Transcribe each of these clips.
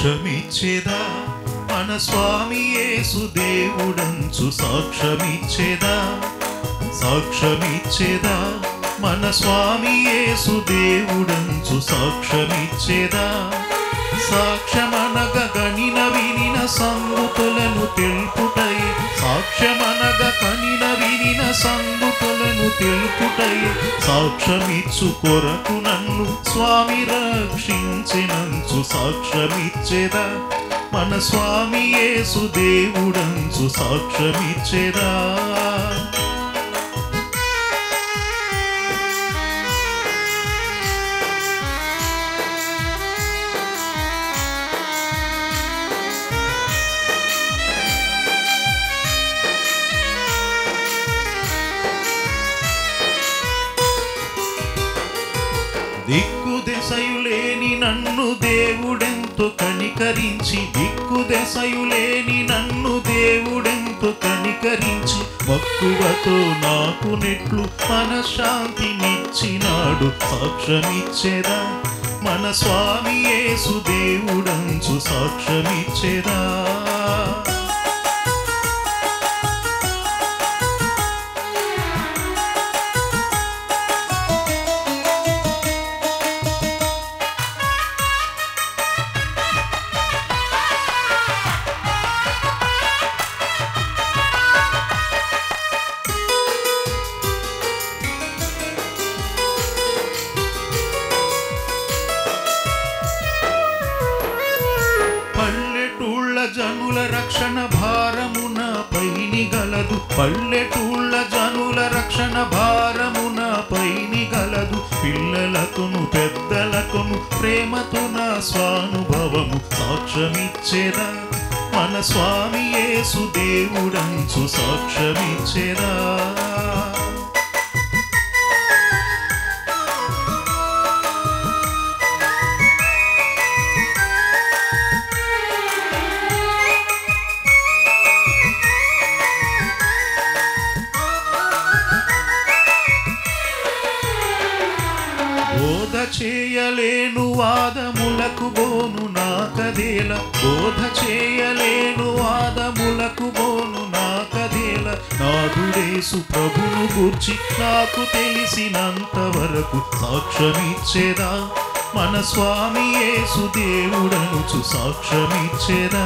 సాక్ష్యమిచ్చేదా మన స్వామి యేసు దేవుడంచు సాక్ష్యమిచ్చేదా సాక్ష్యమిచ్చేదా మన స్వామి యేసు దేవుడంచు సాక్ష్యమిచ్చేదా సాక్ష్యమనగ గనిన వినిన సంగతులను తెలుపుటై సాక్ష్యమనగ కనిన వినిన సంగతులను తెలుపుటై సాక్ష్యమిచ్చు కొరకు నన్ను స్వామి రక్షించినంచు సాక్ష్యమిచ్చేదా మన స్వామి యేసు దేవుడంచు సాక్ష్యమిచ్చేదా దిక్కుదెసయులేని నన్ను దేవుడెంతో కనికరించి దిక్కుదెసయులేని నన్ను దేవుడెంతో కనికరించి మక్కువతో నాకు నెట్లు మనశ్శాంతినిచ్చినాడు సాక్ష్యమిచ్చేదా మన స్వామి యేసు దేవుడంచు సాక్ష్యమిచ్చేదా జనుల రక్షణ భారమున పైని గలదు పల్లెటూళ్ళ జనుల రక్షణ భారమున పైని గలదు పిల్లలకును పెద్దలకును ప్రేమతో నా స్వానుభవము సాక్ష్యమిచ్చేదా మన స్వామి యేసు దేవుడంచు సాక్ష్యమిచ్చేదా బోధ చేయలేను వాదములకు బోను నాకదేల బోధ చేయలేను వాదములకు బోను నాకదేల నాదుడేసు ప్రభును గూర్చి నాకు తెలిసినంత వరకు సాక్ష్యమిచ్చేదా మన స్వామి యేసు దేవుడనుచు సాక్ష్యమిచ్చేదా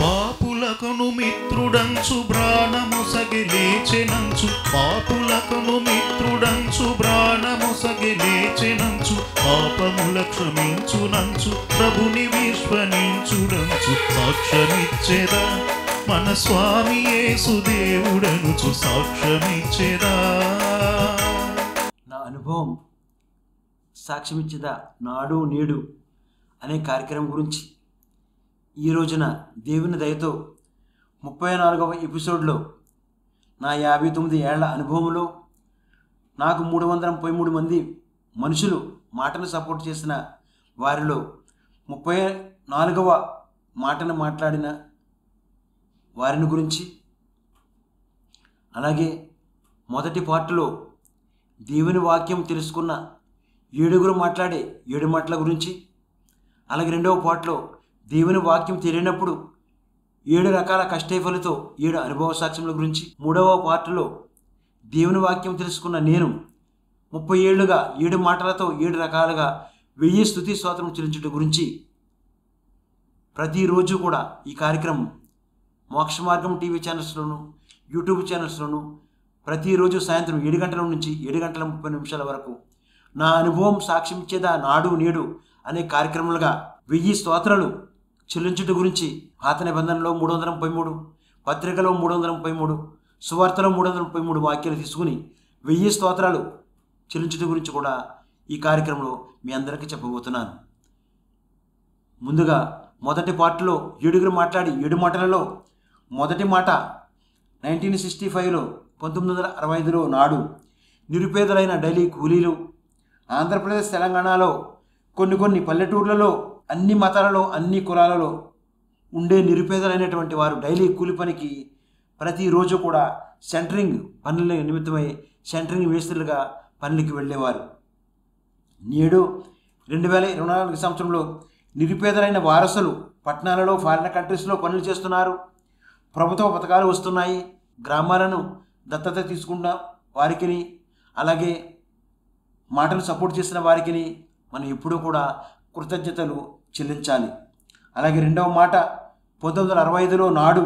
పాపులకును మిత్రుడంచు ప్రాణముసగి లేచెనంచు పాపులకును మిత్రుడంచు ప్రాణముసగి లేచెనంచు పాపముల క్షమించునంచు ప్రభుని విశ్వసించుడంచు సాక్ష్యమిచ్చేదా మన స్వామి యేసు దేవుడనుచు సాక్ష్యమిచ్చేదా నా అనుభవం సాక్ష్యమిచ్చేదా నాడు నేడు అనే కార్యక్రమం గురించి ఈ రోజున దేవుని దయతో 34వ ఎపిసోడ్లో నా 59 ఏళ్ల అనుభవంలో నాకు 333 మంది మనుషులు మాటను సపోర్ట్ చేసిన వారిలో 34వ మాటను మాట్లాడిన వారిని గురించి అలాగే మొదటి పార్టులో దేవుని వాక్యం తెలుసుకున్న 7గురు మాట్లాడే 7 మాటల గురించి అలాగే రెండవ పార్ట్లో దేవుని వాక్యం తెలియనప్పుడు 7 రకాల కష్టఫలితో 7 అనుభవ సాక్ష్యముల గురించి మూడవ పార్టులో దేవుని వాక్యం తెలుసుకున్న నేను 30 ఏళ్లుగా 7 మాటలతో 7 రకాలుగా 1000 స్తుతి స్తోత్రం చెల్లించుట గురించి ప్రతిరోజు కూడా ఈ కార్యక్రమం మోక్ష మార్గం టీవీ ఛానల్స్లోను యూట్యూబ్ ఛానల్స్లోను ప్రతిరోజు సాయంత్రం 7 గంటల నుంచి 7 గంటల 30 నిమిషాల వరకు నా అనుభవం సాక్ష్యం ఇచ్చేదా నాడు నేడు అనే కార్యక్రమాలుగా 1000 స్తోత్రాలు చెల్లించుట గురించి పాత నిబంధనలో 333 పత్రికలో 333 సువార్తలో 333 వాక్యాలు తీసుకుని 1000 స్తోత్రాలు చెల్లించుట గురించి కూడా ఈ కార్యక్రమంలో మీ అందరికీ చెప్పబోతున్నాను. ముందుగా మొదటి పార్ట్లో 7 మాట్లాడి 7 మాటలలో మొదటి మాట 1965లో 1965లో నాడు నిరుపేదలైన డైలీ కూలీలు ఆంధ్రప్రదేశ్ తెలంగాణలో కొన్ని పల్లెటూర్లలో అన్ని మతాలలో అన్ని కులాలలో ఉండే నిరుపేదలైనటువంటి వారు డైలీ కూలి పనికి ప్రతిరోజు కూడా సెంటరింగ్ పనుల నిమిత్తమై సెంటరింగ్ మేస్త్రులుగా పనులకి వెళ్ళేవారు. నేడు 2024 సంవత్సరంలో నిరుపేదలైన వారసులు పట్టణాలలో ఫారిన్ కంట్రీస్లో పనులు చేస్తున్నారు. ప్రభుత్వ పథకాలు వస్తున్నాయి. గ్రామాలను దత్తత తీసుకున్న వారికి అలాగే మాటలు సపోర్ట్ చేసిన వారికి మనం ఎప్పుడూ కూడా కృతజ్ఞతలు చెల్లించాలి. అలాగే రెండవ మాట 1965లో నాడు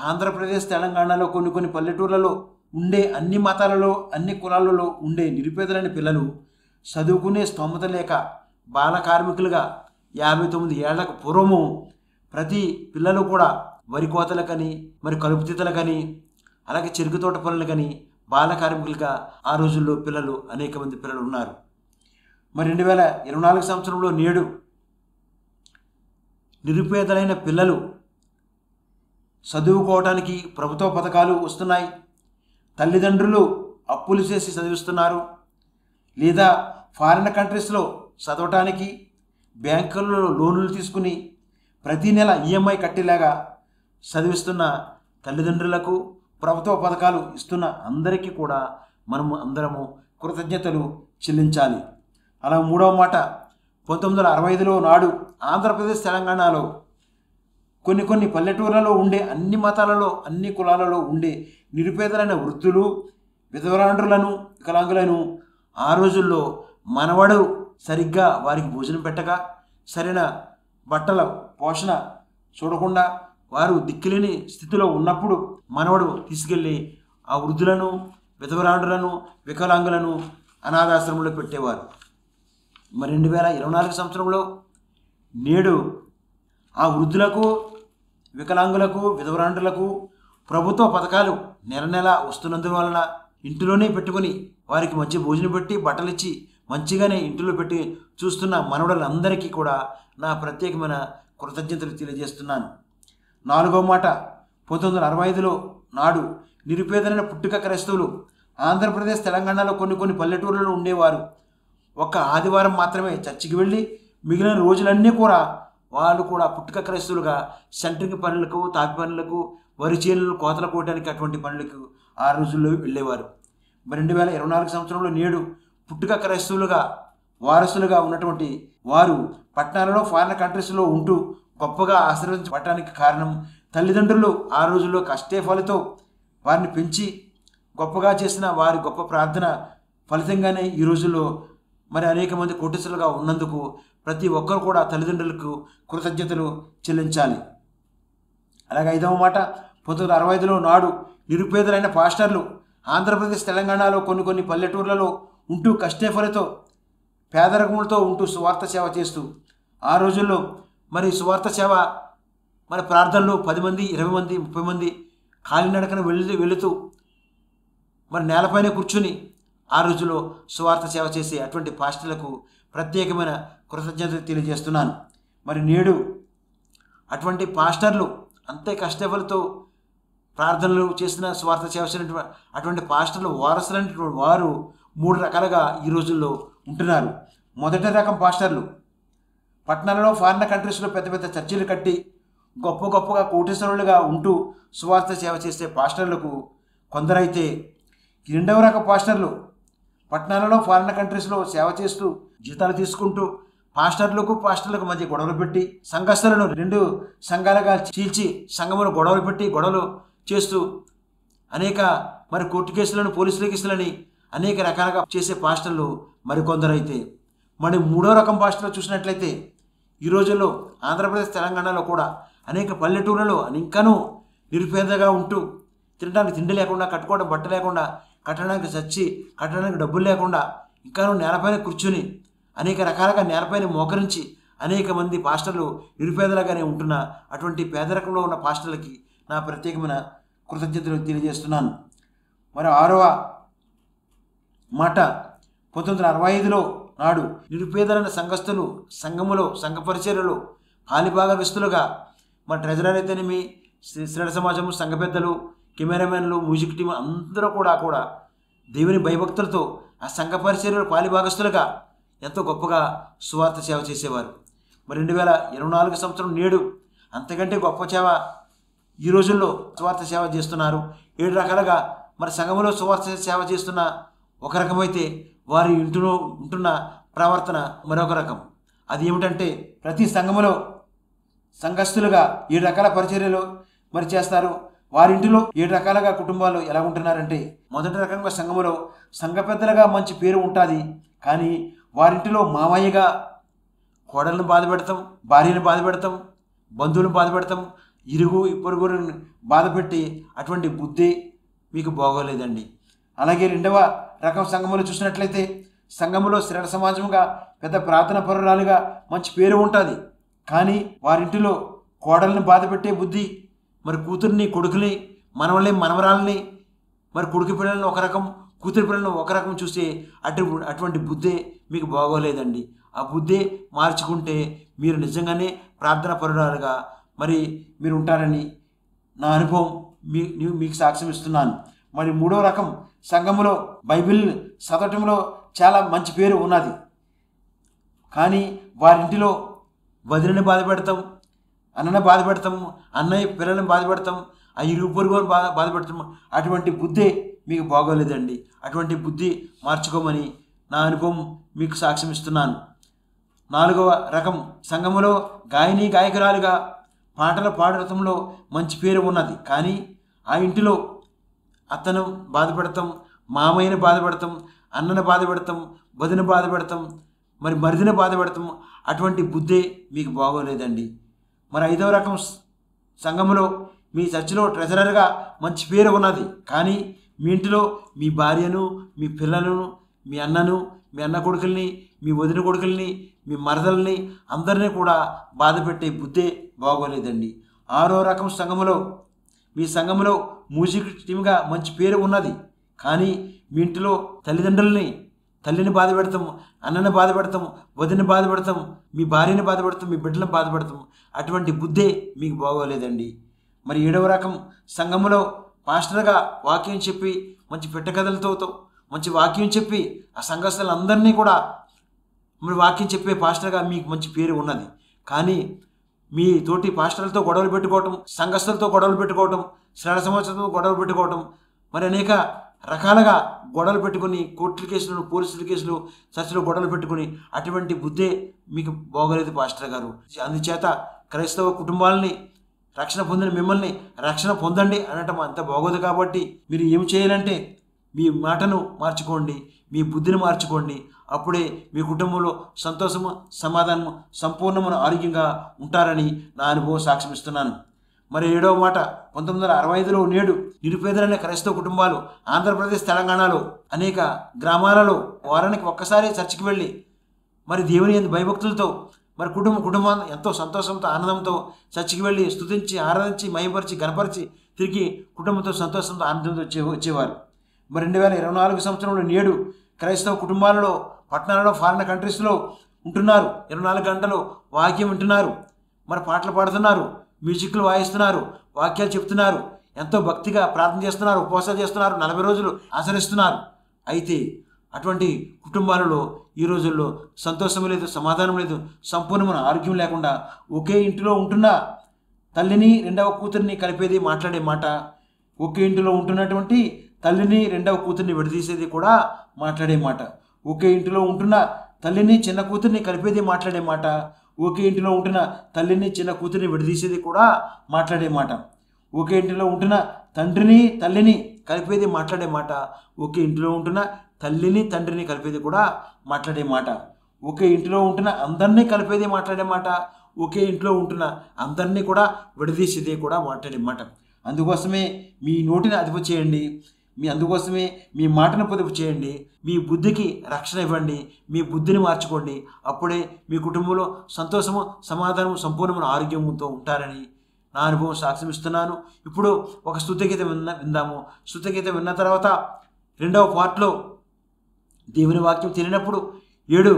ఆంధ్రప్రదేశ్ తెలంగాణలో కొన్ని పల్లెటూర్లలో ఉండే అన్ని మతాలలో అన్ని కులాలలో ఉండే నిరుపేదలైన పిల్లలు చదువుకునే స్తోమత లేక బాల కార్మికులుగా 59 ఏళ్లకు పూర్వము ప్రతి పిల్లలు కూడా వరి కోతలకని మరి కలుపు తీతలకని అలాగే చెరుకు తోట పనులకని బాల కార్మికులుగా ఆ రోజుల్లో పిల్లలు అనేక మంది పిల్లలు ఉన్నారు. మరి 2024 సంవత్సరంలో నేడు నిరుపేదలైన పిల్లలు చదువుకోవడానికి ప్రభుత్వ పథకాలు వస్తున్నాయి. తల్లిదండ్రులు అప్పులు చేసి చదివిస్తున్నారు లేదా ఫారిన్ కంట్రీస్లో చదవటానికి బ్యాంకులలో లోన్లు తీసుకుని ప్రతి నెల ఈఎంఐ కట్టేలాగా చదివిస్తున్న తల్లిదండ్రులకు ప్రభుత్వ పథకాలు ఇస్తున్న అందరికీ కూడా మనము అందరము కృతజ్ఞతలు చెల్లించాలి. అలా మూడవ మాట 1965లో నాడు ఆంధ్రప్రదేశ్ తెలంగాణలో కొన్ని పల్లెటూర్లలో ఉండే అన్ని మతాలలో అన్ని కులాలలో ఉండే నిరుపేదలైన వృద్ధులు విధవరాండ్రులను వికలాంగులను ఆ రోజుల్లో మనవడు సరిగ్గా వారికి భోజనం పెట్టక సరైన బట్టల పోషణ చూడకుండా వారు దిక్కులేని స్థితిలో ఉన్నప్పుడు మనవడు తీసుకెళ్ళి ఆ వృద్ధులను విధవరాండ్రులను వికలాంగులను అనాథాశ్రమంలో పెట్టేవారు. మరి 2024 సంవత్సరంలో నేడు ఆ వృద్ధులకు వికలాంగులకు విధవరాండ్రులకు ప్రభుత్వ పథకాలు నెల వస్తున్నందువలన ఇంటిలోనే పెట్టుకొని వారికి మంచి భోజనం పెట్టి బట్టలు ఇచ్చి మంచిగానే ఇంటిలో పెట్టి చూస్తున్న మనవడులందరికీ కూడా నా ప్రత్యేకమైన కృతజ్ఞతలు తెలియజేస్తున్నాను. నాలుగవ మాట 1965లో నాడు నిరుపేదలైన పుట్టుక క్రైస్తవులు ఆంధ్రప్రదేశ్ తెలంగాణలో కొన్ని పల్లెటూర్లలో ఉండేవారు. ఒక్క ఆదివారం మాత్రమే చర్చికి వెళ్ళి మిగిలిన రోజులన్నీ కూడా వాళ్ళు కూడా పుట్టుక క్రైస్తవులుగా సెంటరింగ్ పనులకు తాపి పనులకు వరి చేనులు కోతలు కోయడానికి అటువంటి పనులకు ఆ రోజుల్లో వెళ్ళేవారు. మరి 2024 సంవత్సరంలో నేడు పుట్టుక క్రైస్తవులుగా వారసులుగా ఉన్నటువంటి వారు పట్టణాలలో ఫారిన్ కంట్రీస్లో ఉంటూ గొప్పగా ఆశీర్వదించబడటానికి కారణం తల్లిదండ్రులు ఆ రోజుల్లో కష్టే ఫలితో వారిని పెంచి గొప్పగా చేసిన వారి గొప్ప ప్రార్థన ఫలితంగానే ఈ రోజుల్లో మరి అనేక మంది కోటీసులుగా ఉన్నందుకు ప్రతి ఒక్కరు కూడా తల్లిదండ్రులకు కృతజ్ఞతలు చెల్లించాలి. అలాగే ఐదవ మాట 1965లో నాడు నిరుపేదలైన పాస్టర్లు ఆంధ్రప్రదేశ్ తెలంగాణలో కొన్ని పల్లెటూర్లలో ఉంటూ కష్టే ఫలితో పేదరికములతో ఉంటూ సువార్త సేవ చేస్తూ ఆ రోజుల్లో మరి సువార్త సేవ మరి ప్రార్థనలు 10 మంది 20 మంది 30 మంది కాలినడకన వెళుతూ మరి నేలపైన కూర్చుని ఆ రోజుల్లో సువార్త సేవ చేసే అటువంటి పాస్టర్లకు ప్రత్యేకమైన కృతజ్ఞతలు తెలియజేస్తున్నాను. మరి నేడు అటువంటి పాస్టర్లు అంతే కష్టఫలతో ప్రార్థనలు చేసిన స్వార్థ చేసినటువంటి అటువంటి పాస్టర్లు వారసులైనటువంటి వారు 3 రకాలుగా ఈ రోజుల్లో ఉంటున్నారు. మొదటి రకం పాస్టర్లు పట్టణాలలో ఫారిన్ కంట్రీస్లో పెద్ద చర్చిలు కట్టి గొప్పగా కోటీశ్వరులుగా ఉంటూ సువార్త సేవ చేసే పాస్టర్లకు కొందరైతే, రెండవ రకం పాస్టర్లు పట్టణాలలో ఫారిన్ కంట్రీస్లో సేవ చేస్తూ జీతాలు తీసుకుంటూ పాస్టర్లకు మధ్య గొడవలు పెట్టి సంఘస్థులను 2 సంఘాలుగా చీల్చి సంఘమును గొడవలు చేస్తూ అనేక మరి కోర్టు కేసులను పోలీసుల కేసులని అనేక రకాలుగా చేసే పాస్టర్లు మరికొందరైతే, మరి మూడో రకం పాస్టర్లు చూసినట్లయితే ఈ రోజుల్లో ఆంధ్రప్రదేశ్ తెలంగాణలో కూడా అనేక పల్లెటూళ్ళలో ఇంకానూ నిరుపేదగా ఉంటూ తినడానికి తిండి లేకుండా కట్టుకోవడం బట్ట లేకుండా కట్టడానికి డబ్బులు లేకుండా ఇంకానూ నేలపైన కూర్చుని అనేక రకాలుగా నేలపైన మోకరించి అనేక మంది పాస్టర్లు నిరుపేదలుగానే ఉంటున్న అటువంటి పేదరికంలో ఉన్న పాస్టర్లకి నా ప్రత్యేకమైన కృతజ్ఞతలు తెలియజేస్తున్నాను. మరి 6వ మాట 1965లో నాడు నిరుపేదలైన సంఘస్థులు సంఘ పరిచర్యలో పాలిభాగస్తులుగా మన ట్రెజరర్ అయితేనేమి, శ్రేణ సమాజము, సంఘ పెద్దలు, కెమెరామెన్లు, మ్యూజిక్ టీం అందరూ కూడా దేవుని భయభక్తులతో ఆ సంఘ పరిచర్యలో పాలిభాగస్తులుగా ఎంతో గొప్పగా సువార్త సేవ చేసేవారు. మరి 2024 సంవత్సరం నేడు అంతకంటే గొప్ప సేవ ఈ రోజుల్లో సువార్త సేవ చేస్తున్నారు. 7 రకాలుగా మరి సంఘంలో సువార్త సేవ చేస్తున్న ఒక రకమైతే వారి ఇంటిలో ఉంటున్న ప్రవర్తన మరొక రకం. అది ఏమిటంటే ప్రతి సంఘములో సంఘస్థులుగా 7 రకాల పరిచర్యలు మరి చేస్తారు. వారింటిలో 7 రకాలుగా కుటుంబాలు ఎలా ఉంటున్నారంటే, మొదటి రకంగా సంఘములో సంఘ పెద్దలుగా మంచి పేరు ఉంటుంది. కానీ వారింటిలో మామయ్యగా కోడలను బాధ పెడతాం, భార్యను బాధ పెడతాం, బంధువులను బాధ పెడతాం, ఇరుగు పొరుగుని బాధ పెట్టి అటువంటి బుద్ధి మీకు బాగోలేదండి. అలాగే రెండవ రకం సంఘములో చూసినట్లయితే సంఘములో శ్రేణ సమాజంగా పెద్ద ప్రార్థన పరురాలుగా మంచి పేరు ఉంటుంది. కానీ వారింటిలో కోడల్ని బాధ పెట్టే బుద్ధి, మరి కూతుర్ని, కొడుకుని, మనవల్ని, మనవరాలని, మరి కొడుకు పిల్లలను ఒక రకం, కూతురి పిల్లలను ఒక రకం చూసే అటువంటి బుద్ధే మీకు బాగోలేదండి. ఆ బుద్ధే మార్చుకుంటే మీరు నిజంగానే ప్రార్థన పరురాలుగా మరి మీరు ఉంటారని నా అనుభవం మీకు సాక్ష్యం ఇస్తున్నాను. మరి 3వ రకం సంఘములో బైబిల్ చదవటంలో చాలా మంచి పేరు ఉన్నది. కానీ వారింటిలో వదిలిని బాధ పెడతాం, అన్నని బాధ పెడతాం, అన్నయ్య పిల్లల్ని బాధ పెడతాం, ఆ ఇరుగు పొరుగు బాధ పెడతాం. అటువంటి బుద్ధి మీకు బాగోలేదండి. అటువంటి బుద్ధి మార్చుకోమని నా అనుభవం మీకు సాక్ష్యం ఇస్తున్నాను. 4వ రకం సంఘములో గాయని, గాయకురాలుగా పాటలు పాడటంలో మంచి పేరు ఉన్నది. కానీ ఆ ఇంటిలో అత్తను బాధ పెడతాం, మామయ్యని బాధ పెడతాం, అన్నని బాధ పెడతాం, వదిన బాధ పెడతాం, మరి మరిదిని బాధ పెడతాం. అటువంటి బుద్ధే మీకు బాగోలేదండి. మరి 5వ రకం సంఘములో మీ చర్చిలో ట్రెజరర్గా మంచి పేరు ఉన్నది. కానీ మీ ఇంటిలో మీ భార్యను, మీ పిల్లలను, మీ అన్నను, మీ అన్న కొడుకుల్ని, మీ వదిన కొడుకుల్ని, మీ మరదల్ని అందరినీ కూడా బాధ పెట్టే బుద్ధే బాగోలేదండి. 6వ రకం సంఘములో మీ సంఘములో మ్యూజిక్ టీమ్గా మంచి పేరు ఉన్నది. కానీ మీ ఇంటిలో తల్లిని బాధ పెడతాం, అన్నని బాధ పెడతాం, వదిని బాధ పెడతాం, మీ భార్యని బాధ పెడతాం, మీ బిడ్డలను బాధ పెడతాం. అటువంటి బుద్ధే మీకు బాగోలేదండి. మరి 7వ రకం సంఘములో పాస్టర్గా వాక్యం చెప్పి మంచి పెట్టకథలతో మంచి వాక్యం చెప్పి ఆ సంఘస్థులందరినీ కూడా మరి వాక్యం చెప్పే పాస్టర్గా మీకు మంచి పేరు ఉన్నది. కానీ మీ తోటి పాస్టర్లతో గొడవలు పెట్టుకోవటం, సంఘస్థులతో గొడవలు పెట్టుకోవటం, శ్రేణ సమాజంతో గొడవలు పెట్టుకోవటం, మరి అనేక రకాలుగా గొడవలు పెట్టుకుని కోర్టుల కేసులు, పోలీసుల కేసులు, చర్చలో గొడవలు పెట్టుకుని అటువంటి బుద్ధే మీకు బాగోలేదు పాస్టర్ గారు. అందుచేత క్రైస్తవ కుటుంబాలని రక్షణ పొందిన మిమ్మల్ని రక్షణ పొందండి అనటం అంత బాగోదు. కాబట్టి మీరు ఏం చేయాలంటే మీ మాటను మార్చుకోండి, మీ బుద్ధిని మార్చుకోండి. అప్పుడే మీ కుటుంబంలో సంతోషము, సమాధానము, సంపూర్ణమైన ఆరోగ్యంగా ఉంటారని నా అనుభవం సాక్ష్యం ఇస్తున్నాను. మరి 7వ మాట, 1965లో నేడు నిరుపేదలైన క్రైస్తవ కుటుంబాలు ఆంధ్రప్రదేశ్, తెలంగాణలో అనేక గ్రామాలలో వారానికి ఒక్కసారి చర్చికి వెళ్ళి మరి దేవుని యందు భయభక్తులతో మరి కుటుంబం ఎంతో సంతోషంతో, ఆనందంతో చర్చికి వెళ్ళి స్తుతించి, ఆరాధించి, మహిమపరిచి, గణపరిచి తిరిగి కుటుంబంతో సంతోషంతో, ఆనందంతో వచ్చేవారు. మరి 2024 సంవత్సరంలో నేడు క్రైస్తవ కుటుంబాలలో పట్టణాలలో, ఫారిన్ కంట్రీస్లో ఉంటున్నారు. 24 గంటలు వాక్యం వింటున్నారు, మరి పాటలు పాడుతున్నారు, మ్యూజిక్లు వాయిస్తున్నారు, వాక్యాలు చెప్తున్నారు, ఎంతో భక్తిగా ప్రార్థన చేస్తున్నారు, ఉపవాసాలు చేస్తున్నారు, 40 రోజులు ఆచరిస్తున్నారు. అయితే అటువంటి కుటుంబాలలో ఈ రోజుల్లో సంతోషం లేదు, సమాధానం లేదు, సంపూర్ణమైన ఆరోగ్యం లేకుండా ఒకే ఇంటిలో ఉంటున్న తల్లిని, 2వ కూతురిని కలిపేది మాట్లాడే మాట, ఒకే ఇంటిలో ఉంటున్నటువంటి తల్లిని, 2వ కూతురిని విడదీసేది కూడా మాట్లాడే మాట, ఒకే ఇంటిలో ఉంటున్న తల్లిని, చిన్న కూతురిని కలిపేది మాట్లాడే మాట, ఒకే ఇంటిలో ఉంటున్న తల్లిని, చిన్న కూతురిని విడదీసేది కూడా మాట్లాడే మాట, ఒకే ఇంటిలో ఉంటున్న తండ్రిని, తల్లిని కలిపేది మాట్లాడే మాట, ఒకే ఇంటిలో ఉంటున్న తల్లిని, తండ్రిని కలిపేది కూడా మాట్లాడే మాట, ఒకే ఇంటిలో ఉంటున్న అందరినీ కలిపేది మాట్లాడే మాట, ఒకే ఇంట్లో ఉంటున్న అందరినీ కూడా విడదీసేది కూడా మాట్లాడే మాట. అందుకోసమే మీ నోటిని అదుపు చేయండి, అందుకోసమే మీ మాటను పొదుపు చేయండి, మీ బుద్ధికి రక్షణ ఇవ్వండి, మీ బుద్ధిని మార్చుకోండి. అప్పుడే మీ కుటుంబంలో సంతోషము, సమాధానము, సంపూర్ణమైన ఆరోగ్యంతో ఉంటారని నా అనుభవం సాక్ష్యం ఇస్తున్నాను. ఇప్పుడు ఒక స్తుతిగీతం విందాము. స్తుతిగీతం విన్న తర్వాత 2వ పార్ట్లో దేవుని వాక్యం తెలియనప్పుడు 7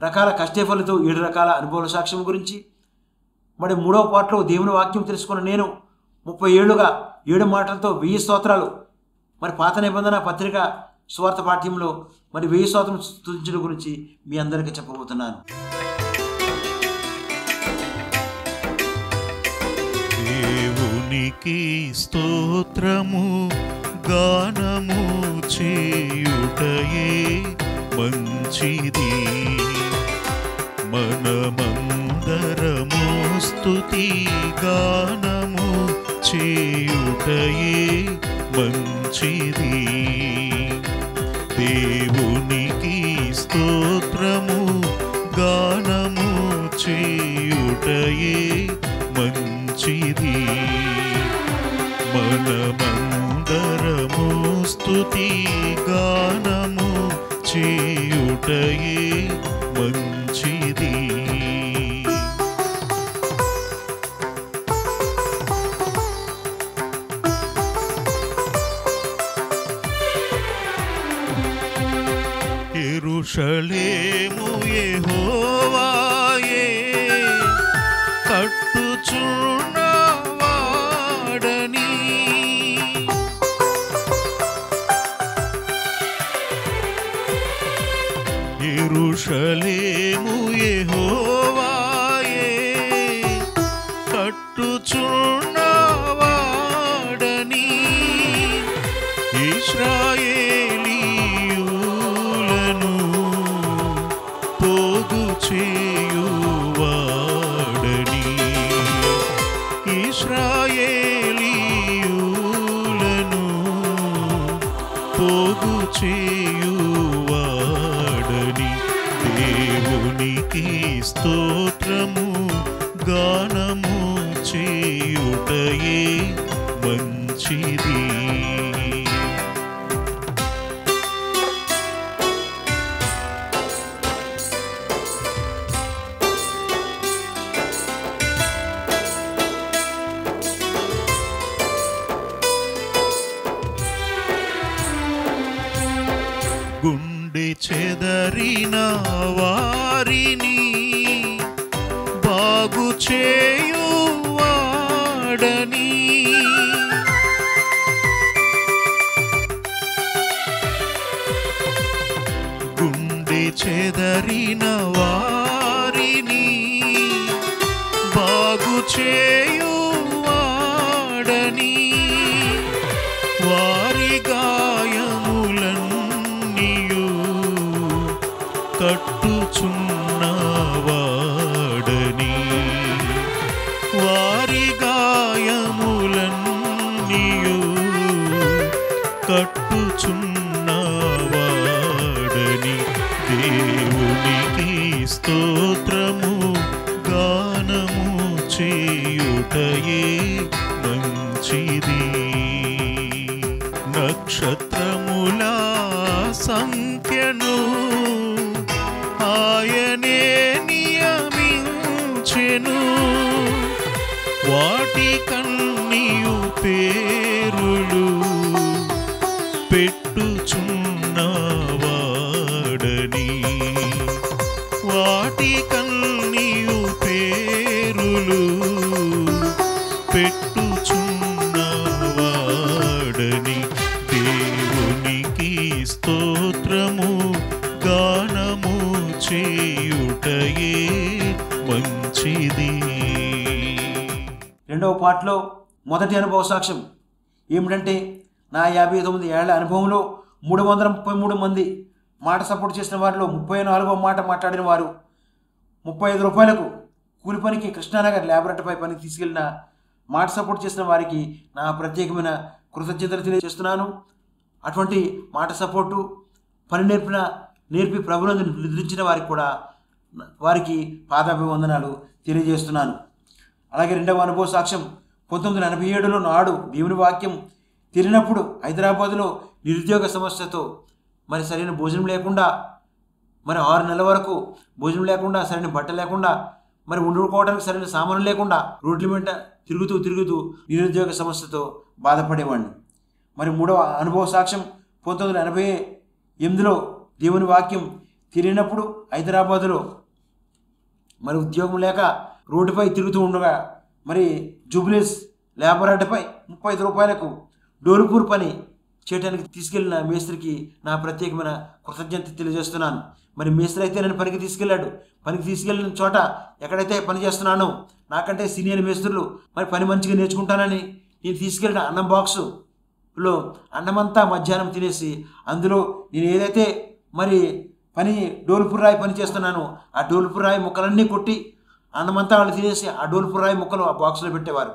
రకాల కష్టఫలతో 7 రకాల అనుభవాల సాక్ష్యం గురించి, మరి 3వ పాటలో దేవుని వాక్యం తెలుసుకున్న నేను 30 ఏళ్ళుగా 7 మాటలతో 1000 స్తోత్రాలు మరి పాత నిబంధన పత్రిక స్వార్థ పాఠ్యంలో మరి 1000 స్తోత్రం స్తుతించడం గురించి మీ అందరికీ చెప్పబోతున్నాను. దేవునికి స్తోత్రము గానము చేయుటయే మంచిది, మనమందరము స్తుతి గానము చేయుటయే మంచిది. దేవునికి స్తోత్రము గానము చేయుటయే మంచిది, మనమందరము స్తుతి గానము చేయుటయే మంచిది. యెరూషలేము యెహోవాయే కట్టుచున్నవాడని, యెరూషలేము యెహోవాయే కట్టుచున్నవాడని, ఇశ్రాయేలీయులను పోగు చేయువాడని, ఇశ్రాయేలీయులను పోగు చేయువాడని. దేవునికి స్తోత్రము గానము చేయుటయే మంచిది. గుండె చెదరిన వారిని బాగు చేయువాడని, గుండె చెదరిన వారిని బాగు చేయువాడని, వారి గాయములన్నీయు కట్టుచున్నవాడని, వారి గాయములన్నీయు కట్టుచున్నవాడని. దేవునికి స్తోత్రము గానము చేయుటయే మంచిది. నక్షత్రముల సంఖ్యను ఆయనే నియమించెను, వాటి కన్నీయు పేరులు పెట్టుచున్నవాడని, వాటి కన్నీయు పేరులు పెట్టుచున్నవాడని. దేవునికి స్తోత్రము గానము చేయుటయే మంచిది. 2వ పాటలో మొదటి అనుభవ సాక్ష్యం ఏమిటంటే, నా 59 ఏళ్ల అనుభవంలో 333 మంది మాట సపోర్ట్ చేసిన వారిలో 34వ మాట మాట్లాడిన వారు 35 రూపాయలకు కూలి పనికి కృష్ణానగర్ ల్యాబొరేటరీపై పనికి తీసుకెళ్లిన మాట సపోర్ట్ చేసిన వారికి నా ప్రత్యేకమైన కృతజ్ఞతలు తెలియజేస్తున్నాను. అటువంటి మాట సపోర్టు పని నేర్పి ప్రభువును నిద్రించిన వారికి కూడా వారికి పాదాభివందనాలు తెలియజేస్తున్నాను. అలాగే 2వ అనుభవ సాక్ష్యం 1987లో నాడు దేవుని వాక్యం తిరిగినప్పుడు హైదరాబాదులో నిరుద్యోగ సమస్యతో మరి సరైన భోజనం లేకుండా, మరి 6 నెలల వరకు భోజనం లేకుండా, సరైన బట్ట లేకుండా, మరి వండుకోవడానికి సరైన సామాను లేకుండా రోడ్ల వెంట తిరుగుతూ నిరుద్యోగ సమస్యతో బాధపడేవాడిని. మరి 3వ అనుభవ సాక్ష్యం 1988లో దేవుని వాక్యం తిరిగినప్పుడు హైదరాబాదులో మరి ఉద్యోగం లేక రోడ్డుపై తిరుగుతూ ఉండగా మరి జూబ్లీస్ ల్యాబొరేటరీపై 35 రూపాయలకు డోలుపూర్ పని చేయడానికి తీసుకెళ్లిన మేస్త్రికి నా ప్రత్యేకమైన కృతజ్ఞత తెలియజేస్తున్నాను. మరి మేస్త్రి అయితే నన్ను పనికి తీసుకెళ్ళాడు. పనికి తీసుకెళ్ళిన చోట ఎక్కడైతే పని చేస్తున్నానో నాకంటే సీనియర్ మేస్త్రులు మరి పని మంచిగా నేర్చుకుంటానని నేను తీసుకెళ్ళిన అన్నం బాక్సులో అన్నమంతా మధ్యాహ్నం తినేసి అందులో నేను ఏదైతే మరి డోలుపూర్ రాయి పని చేస్తున్నానో ఆ డోలుపూర్ రాయి ముక్కలన్నీ కొట్టి అన్నమంతా వాళ్ళు తినేసి ఆ డోలుపూర్ రాయి ముక్కలు ఆ బాక్సులో పెట్టేవారు.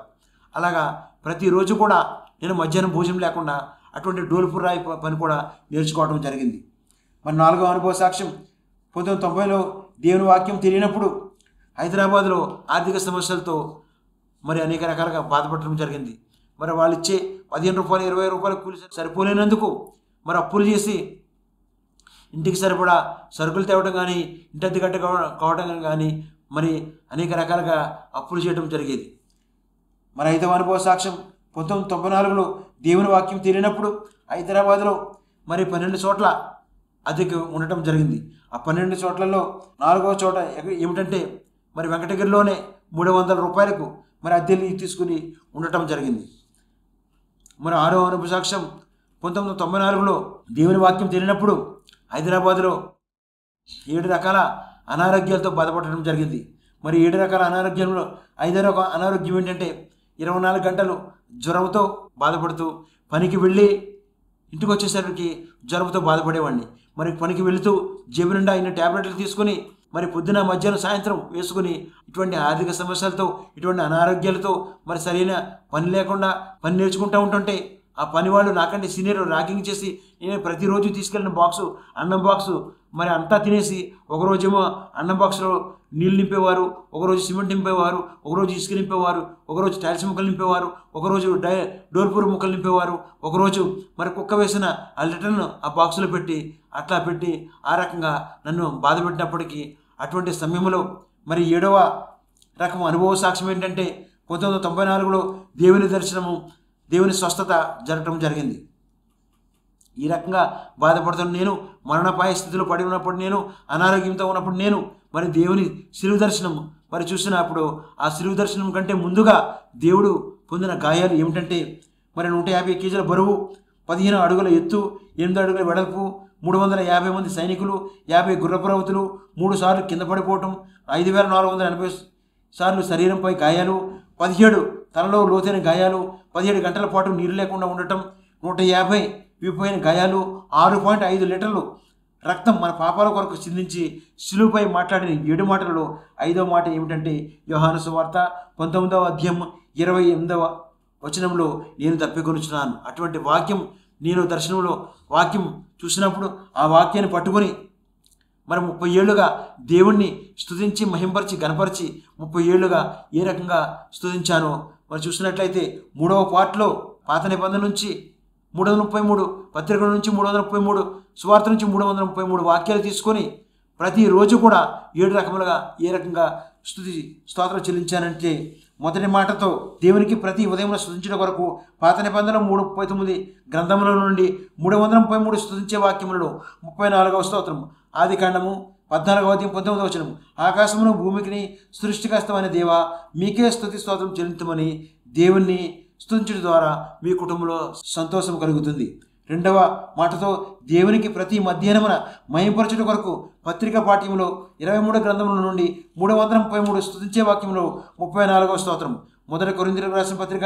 అలాగా ప్రతిరోజు కూడా నేను మధ్యాహ్నం భోజనం లేకుండా అటువంటి డోలుపూర్ రాయి పని కూడా నేర్చుకోవడం జరిగింది. మరి 4వ అనుభవ సాక్ష్యం 1990లో దేవుని వాక్యం తెలియనప్పుడు హైదరాబాద్లో ఆర్థిక సమస్యలతో మరి అనేక రకాలుగా బాధపడటం జరిగింది. మరి వాళ్ళు ఇచ్చే 15 రూపాయలు 20 రూపాయలు కూలి సరిపోలేనందుకు మరి అప్పులు చేసి ఇంటికి సరిపడా సరుకులు తేవడం కానీ ఇంటి అద్దె గట్ట కావడం కానీ మరి అనేక రకాలుగా అప్పులు చేయడం జరిగేది. మరి 5వ అనుభవ సాక్ష్యం 1994లో దేవుని వాక్యం తెలియనప్పుడు హైదరాబాద్లో మరి 12 చోట్ల అద్దెకు ఉండటం జరిగింది. ఆ 12 చోట్లలో 4వ చోట ఏమిటంటే మరి వెంకటగిరిలోనే 300 రూపాయలకు మరి అద్దెలు తీసుకుని ఉండటం జరిగింది. మరి 6వ అనుభవ సాక్ష్యం 1994లో దేవుని వాక్యం తెలియనప్పుడు హైదరాబాద్లో 7 రకాల అనారోగ్యాలతో బాధపడటం జరిగింది. మరి 7 రకాల అనారోగ్యంలో 5వ అనారోగ్యం ఏంటంటే 24 గంటలు జ్వరంతో బాధపడుతూ పనికి వెళ్ళి ఇంటికి వచ్చేసరికి జ్వరంతో బాధపడేవాడిని. మరి పనికి వెళుతూ జేబు నిండా ఇన్ని ట్యాబ్లెట్లు తీసుకుని మరి పొద్దున మధ్యాహ్నం సాయంత్రం వేసుకుని ఇటువంటి ఆర్థిక సమస్యలతో ఇటువంటి అనారోగ్యాలతో మరి సరైన పని లేకుండా పని నేర్చుకుంటూ ఉంటుంటే ఆ పని వాళ్ళు నాకంటే సీనియర్ ర్యాగింగ్ చేసి నేను ప్రతిరోజు తీసుకెళ్ళిన బాక్సు అన్నం బాక్సు మరి అంతా తినేసి ఒకరోజేమో అన్నం బాక్స్లో నీళ్ళు నింపేవారు, ఒకరోజు సిమెంట్ నింపేవారు, ఒకరోజు ఇసుక నింపేవారు, ఒకరోజు టైల్స్ ముక్కలు నింపేవారు, ఒకరోజు డోల్పూర్ ముక్కలు నింపేవారు, ఒకరోజు మరి కుక్క వేసిన ఆ లిటర్ను ఆ బాక్సులో పెట్టి అట్లా పెట్టి ఆ రకంగా నన్ను బాధ పెట్టినప్పటికీ అటువంటి సమయంలో మరి 7వ రకం అనుభవ సాక్ష్యం ఏంటంటే 1994లో దేవుని దర్శనము దేవుని స్వస్థత జరగటం జరిగింది. ఈ రకంగా బాధపడుతున్న నేను మరణపాయ స్థితిలో పడి ఉన్నప్పుడు నేను అనారోగ్యంతో ఉన్నప్పుడు నేను మరి దేవుని శిలువ దర్శనం మరి చూసినప్పుడు ఆ శిలువ దర్శనం కంటే ముందుగా దేవుడు పొందిన గాయాలు ఏమిటంటే మరి 150 కేజీల బరువు, 15 అడుగుల ఎత్తు, 8 అడుగుల వెడల్పు, 350 మంది సైనికులు, 50 గుర్రపురవతులు, 3 సార్లు కింద పడిపోవటం, 5480 సార్లు శరీరంపై గాయాలు, 17 తలలో లోతైన గాయాలు, 17 గంటల పాటు నీరు లేకుండా ఉండటం, 150 విపోయిన గాయాలు, 6.5 లీటర్లు రక్తం మన పాపాల కొరకు చిందించి శిలువపై మాట్లాడిన 7 మాటలలో 5వ మాట ఏమిటంటే యోహాను సువార్త 19వ అధ్యాయం 28వ వచనంలో నేను తప్పికొనుచున్నాను. అటువంటి వాక్యం నేను దర్శనంలో వాక్యం చూసినప్పుడు ఆ వాక్యాన్ని పట్టుకొని మరి 30 ఏళ్ళుగా దేవుణ్ణి స్తుతించి మహింపరిచి గణపరిచి 30 ఏళ్ళుగా ఏ రకంగా స్తుతించానో మరి చూసినట్లయితే 3వ పార్ట్లో పాత నిబంధన నుంచి 333 పత్రికల నుంచి 333 సువార్త నుంచి 333 వాక్యాలు తీసుకొని ప్రతిరోజు కూడా 7 రకములుగా ఏ రకంగా స్తోత్రం చెల్లించానంటే మొదటి మాటతో దేవునికి ప్రతి ఉదయం స్తుతించడం కొరకు పాత నిబంధన 339 గ్రంథముల నుండి 333 స్తుతించే వాక్యములలో 34వ స్తోత్రం ఆది కాండము 14వ అధ్యాయం 19వ వచనం ఆకాశమును భూమికిని సృష్టికర్తమైన దేవా మీకే స్తుతి స్తోత్రం చెల్లించమని దేవుణ్ణి స్తుతించడం ద్వారా మీ కుటుంబంలో సంతోషం కలుగుతుంది. 2వ మాటతో దేవునికి ప్రతి మధ్యాహ్నమున మహిమపరచుట కొరకు పత్రిక పాఠ్యంలో 23 గ్రంథముల నుండి 333 స్తుతించే వాక్యంలో 34వ స్తోత్రం మొదటి కొరింథీయులకు రాసిన పత్రిక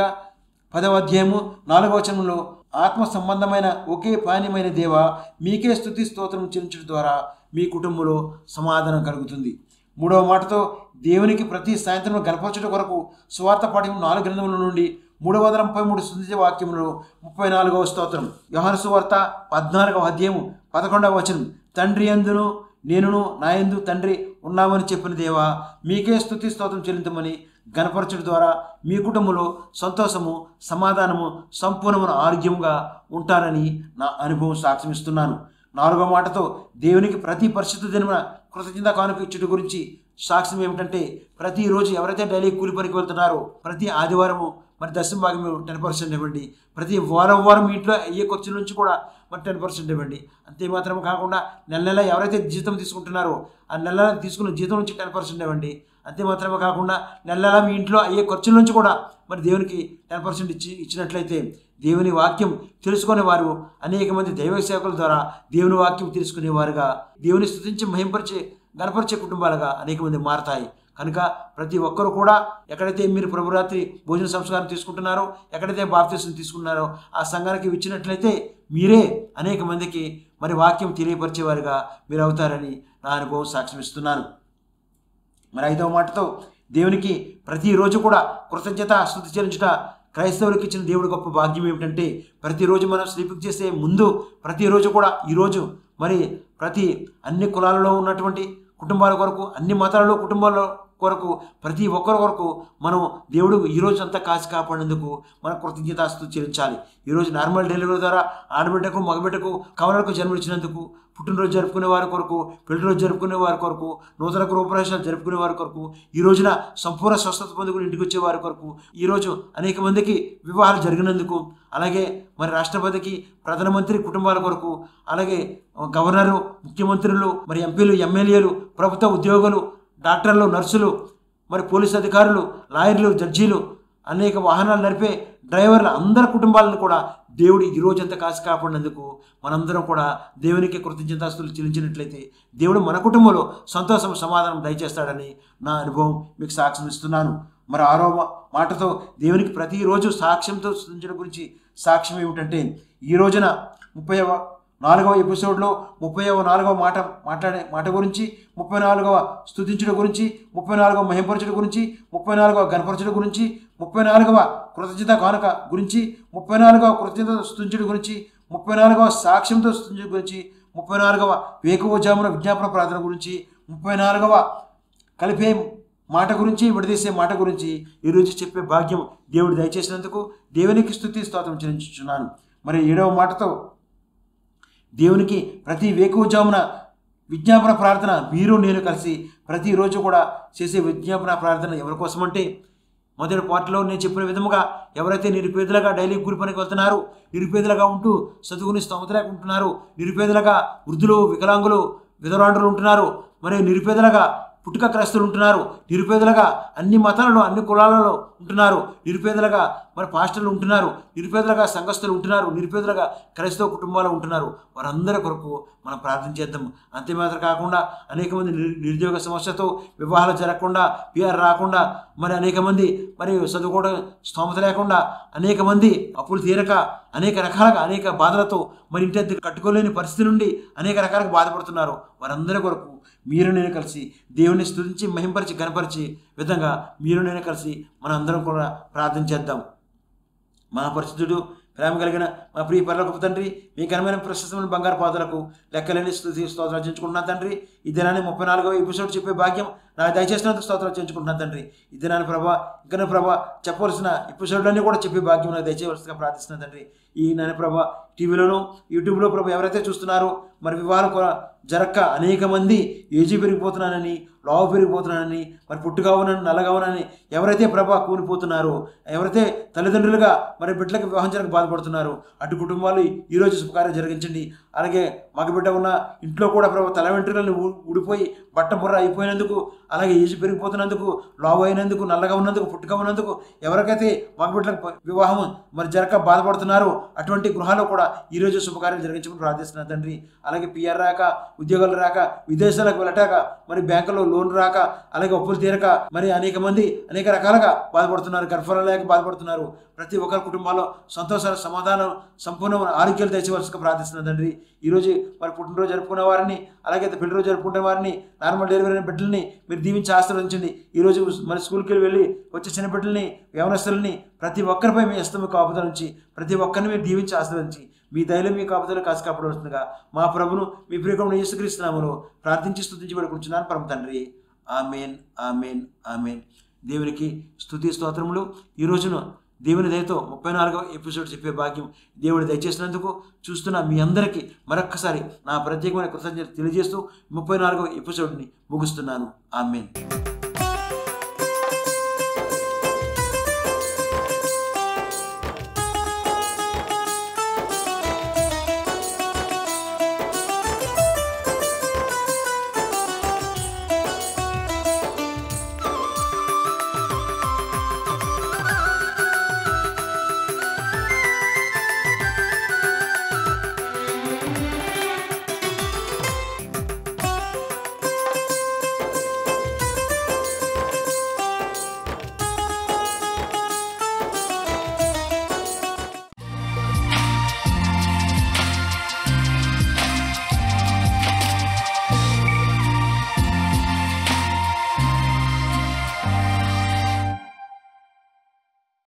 10వ అధ్యాయము 4వ వచనంలో ఆత్మ సంబంధమైన ఒకే పానీయమైన దేవా మీకే స్తుతి స్తోత్రం చెల్లించడం ద్వారా మీ కుటుంబంలో సమాధానం కలుగుతుంది. 3వ మాటతో దేవునికి ప్రతి సాయంత్రం గణపరచుట కొరకు సువార్త పాఠ్యం 4 గ్రంథముల నుండి 333 స్తుతించే వాక్యములో 34వ స్తోత్రం యోహాను సువార్త 14వ అధ్యాయం 11వ వచనం తండ్రి యందును నేనును నా యందు తండ్రి ఉన్నామని చెప్పిన దేవా మీకే స్తుతి స్తోత్రం చెల్లించమని గణపరచుట ద్వారా మీ కుటుంబంలో సంతోషము సమాధానము సంపూర్ణమైన ఆరోగ్యంగా ఉంటారని నా అనుభవం సాక్ష్యమిస్తున్నాను. 4వ మాటతో దేవునికి ప్రతి పరిశుద్ధ దినమున కృతజ్ఞత కానుక ఇచ్చుట గురించి సాక్ష్యం ఏమిటంటే ప్రతిరోజు ఎవరైతే డైలీ కూలి పనికి వెళ్తున్నారో ప్రతి ఆదివారము మరి దశమ భాగం 10% ఇవ్వండి. ప్రతి వారం ఇంట్లో అయ్యే ఖర్చుల నుంచి కూడా మరి 10% ఇవ్వండి. అంతేమాత్రం కాకుండా నెల ఎవరైతే జీతం తీసుకుంటున్నారో ఆ నెల తీసుకున్న జీతం నుంచి 10% ఇవ్వండి. అంతే మాత్రమే కాకుండా నెలలా మీ ఇంట్లో అయ్యే ఖర్చుల నుంచి కూడా మరి దేవునికి 10% ఇచ్చినట్లయితే దేవుని వాక్యం తెలుసుకునేవారు అనేక మంది దైవ సేవకుల ద్వారా దేవుని వాక్యం తెలుసుకునేవారుగా, దేవుని స్తుతించి మహింపరిచే గణపరిచే కుటుంబాలుగా అనేక మంది మారతాయి. కనుక ప్రతి ఒక్కరు కూడా ఎక్కడైతే మీరు ప్రభురాత్రి భోజన సంస్కారం తీసుకుంటున్నారో, ఎక్కడైతే బాప్తిసం తీసుకున్నారో ఆ సంఘానికి ఇచ్చినట్లయితే మీరే అనేక మందికి మరి వాక్యం తెలియపరిచేవారుగా మీరు అవుతారని నా అనుభవం సాక్ష్యం ఇస్తున్నాను. మరి 5వ మాటతో దేవునికి ప్రతిరోజు కూడా కృతజ్ఞత స్తుతి చెల్లించుట క్రైస్తవులకు ఇచ్చిన దేవుడి గొప్ప భాగ్యం ఏమిటంటే, ప్రతిరోజు మనం స్లీపింగ్ చేసే ముందు ప్రతిరోజు కూడా ఈరోజు మరి అన్ని కులాలలో ఉన్నటువంటి కుటుంబాల కొరకు, అన్ని మతాలలో కుటుంబాల కొరకు, ప్రతి ఒక్కరి కొరకు మనం దేవుడు ఈరోజు అంతా కాచి కాపాడేందుకు మనం కృతజ్ఞతాస్తుతి చెల్లించాలి. ఈరోజు నార్మల్ డెలివరీ ద్వారా ఆడబిడ్డకు మగబిడ్డకు కవలలకు జన్మనిచ్చినందుకు, పుట్టినరోజు జరుపుకునే వారి కొరకు, పెళ్లిరోజు జరుపుకునే వారి కొరకు, నూతన గృహప్రవేశాలు జరుపుకునే వారి కొరకు, ఈరోజున సంపూర్ణ స్వస్థత పొందుకుని ఇంటికి వచ్చే వారి కొరకు, ఈరోజు అనేక మందికి వివాహాలు జరిగినందుకు, అలాగే మరి రాష్ట్రపతికి, ప్రధానమంత్రి కుటుంబాల కొరకు, అలాగే గవర్నరు, ముఖ్యమంత్రులు, మరి ఎంపీలు, ఎమ్మెల్యేలు, ప్రభుత్వ ఉద్యోగులు, డాక్టర్లు, నర్సులు, మరి పోలీసు అధికారులు, లాయర్లు, జడ్జీలు, అనేక వాహనాలు నడిపే డ్రైవర్ల అందరి కుటుంబాలను కూడా దేవుడు ఈరోజంతా కాసి కాపాడినందుకు మనందరం కూడా దేవునికి కృతజ్ఞతాస్తుతులు చెల్లించినట్లయితే దేవుడు మన కుటుంబంలో సంతోషం, సమాధానం దయచేస్తాడని నా అనుభవం మీకు సాక్ష్యం ఇస్తున్నాను. మరి 6వ మాటతో దేవునికి ప్రతిరోజు సాక్ష్యంతో స్తుతించడం గురించి సాక్ష్యం ఏమిటంటే, ఈ రోజున 34వ ఎపిసోడ్లో 34వ మాట్లాడే మాట గురించి, 34వ స్తుతించడం గురించి, 34వ మహింపరచడం గురించి, 34వ గణపరచడం గురించి, 34వ కృతజ్ఞత కానుక గురించి, 34వ కృతజ్ఞత స్తుతించడం గురించి, 34వ సాక్ష్యంతో స్తుతించడం గురించి, 34వ వేకువజామున విజ్ఞాపన ప్రార్థన గురించి, 34వ కలిపే మాట గురించి, విడదీసే మాట గురించి ఈరోజు చెప్పే భాగ్యం దేవుడు దయచేసినందుకు దేవునికి స్తుతి స్తోత్రం చెల్లించుచున్నాను. మరి 7వ మాటతో దేవునికి ప్రతి వేకువజామున విజ్ఞాపన ప్రార్థన మీరు నేను కలిసి ప్రతిరోజు కూడా చేసే విజ్ఞాపన ప్రార్థన ఎవరి కోసం అంటే, మొదటి పార్టీలో నేను చెప్పిన విధముగా ఎవరైతే నిరుపేదలుగా డైలీ కూలి పనికి వెళ్తున్నారు, నిరుపేదలుగా ఉంటూ చదువుకుని స్తోమత లేకుంటున్నారు, నిరుపేదలుగా వృద్ధులు, వికలాంగులు, విధవరాండ్రులు ఉంటున్నారు, మరి నిరుపేదలుగా పుట్టుక క్రైస్తవులు ఉంటున్నారు, నిరుపేదలుగా అన్ని మతాలలో, అన్ని కులాలలో ఉంటున్నారు, నిరుపేదలుగా మరి పాస్టర్లు ఉంటున్నారు, నిరుపేదలుగా సంఘస్థులు ఉంటున్నారు, నిరుపేదలుగా క్రైస్తవ కుటుంబాలు ఉంటున్నారు. వారందరి కొరకు మనం ప్రార్థన చేద్దాం. అంతేమాత్రం కాకుండా అనేక మంది నిరుద్యోగ సమస్యతో వివాహాలు జరగకుండా, పిఆర్ రాకుండా, మరి అనేక మంది మరి చదువుకోవడం స్తోమత లేకుండా, అనేక మంది అప్పులు తీరక, అనేక రకాలుగా అనేక బాధలతో మరి ఇంటి అద్దె కట్టుకోలేని పరిస్థితి నుండి అనేక రకాలుగా బాధపడుతున్నారు. వారందరి కొరకు మీరు నేను కలిసి దేవుని స్తుతించి మహింపరిచి గణపరిచి విధంగా మీరు నేను కలిసి మన అందరం కూడా ప్రార్థన చేద్దాం. మా పరిశుద్ధుడు, ప్రేమ కలిగిన మా ప్రియ పరలోకపు తండ్రి, మీ ఘనమైన ప్రశస్తమైన బంగారు పాదాలకు లెక్కలేని స్తుతి స్తోత్రాలు చెల్లించుకుంటున్నాను తండ్రి. ఈ దినాన్ని 34వ ఎపిసోడ్ చెప్పే భాగ్యం నాకు దయచేసినందుకు స్తోత్రాలు చెల్లించుకుంటున్నాను తండ్రి. ఈ దినాన్ని ప్రభా, ఇంకా ప్రభా చెప్పవలసిన ఎపిసోడ్లన్నీ కూడా చెప్పే భాగ్యం నాకు దయచేయవలసిగా ప్రార్థిస్తున్నాను తండ్రి. ఈ నాన్న ప్రభా టీవీలోను, యూట్యూబ్లో ప్రభా ఎవరైతే చూస్తున్నారో మరి వివాహాలు జరక్క అనేక మంది ఏజీ పెరిగిపోతున్నానని, లావు పెరిగిపోతున్నానని, మరి పుట్టుగా ఉన్నానని, నల్లగా ఉన్నానని ఎవరైతే ప్రభా కూలిపోతున్నారో, ఎవరైతే తల్లిదండ్రులుగా మరి బిడ్డలకు వివాహం జరగక బాధపడుతున్నారో అటు కుటుంబాలు ఈరోజు శుభకార్యం జరిగించండి. అలాగే మగబిడ్డ ఉన్న ఇంట్లో కూడా ప్రభా తల వెంట్రుకలను ఊడిపోయి బట్ట బుర్ర అయిపోయినందుకు, అలాగే ఏజీ పెరిగిపోతున్నందుకు, లావు అయినందుకు, నల్లగా ఉన్నందుకు, పుట్టుగా ఉన్నందుకు ఎవరికైతే మగబిడ్డలకు వివాహం మరి జరగక బాధపడుతున్నారో అటువంటి గృహాల్లో కూడా ఈరోజు శుభకార్యం జరిగించమని ప్రార్థిస్తున్నాను తండ్రి. అలాగే పిఆర్ రాక, ఉద్యోగాలు రాక, విదేశాలకు వెళ్ళటాక, మరి బ్యాంకులో లోన్ రాక, అలాగే అప్పులు తీరక మరి అనేక మంది అనేక రకాలుగా బాధపడుతున్నారు, గర్భాలు లేక బాధపడుతున్నారు. ప్రతి ఒక్కరి కుటుంబాల్లో సంతోషాలు, సమాధానం, సంపూర్ణ ఆరోగ్యాలు తెచ్చవలసిగా ప్రార్థిస్తున్నాను తండ్రి. ఈరోజు మరి పుట్టినరోజు జరుపుకునే వారిని, అలాగే పెళ్లి రోజు జరుపుకునే వారిని, నార్మల్ డెలివరీ అయిన బిడ్డల్ని మీరు దీవించి ఆశీర్వదించండి. ఈరోజు మరి స్కూల్కి వెళ్ళి వచ్చే చిన్న బిడ్డల్ని, యవనస్తుల్ని ప్రతి ఒక్కరిపై మీ హస్తం కాపుదల నుంచి ప్రతి ఒక్కరిని మీరు దీవించి ఆశీర్వదించి మీ దయలో మీ కాపుదలు కాసి కాపాడవలసిందిగా మా ప్రభును మీ ప్రియకుడు యేసుక్రీస్తు నామములో ప్రార్థించి స్తుతించి వేడుకుంటున్నాను పరమ తండ్రి. ఆమేన్, ఆమేన్, ఆమేన్. దేవునికి స్తుతి స్తోత్రములు. ఈ రోజున దేవుని దయతో 34వ ఎపిసోడ్ చెప్పే భాగ్యం దేవుడు దయచేసినందుకు చూస్తున్న మీ అందరికీ మరొక్కసారి నా ప్రత్యేకమైన కృతజ్ఞత తెలియజేస్తూ 34వ ఎపిసోడ్ని ముగిస్తున్నాను. ఆమేన్.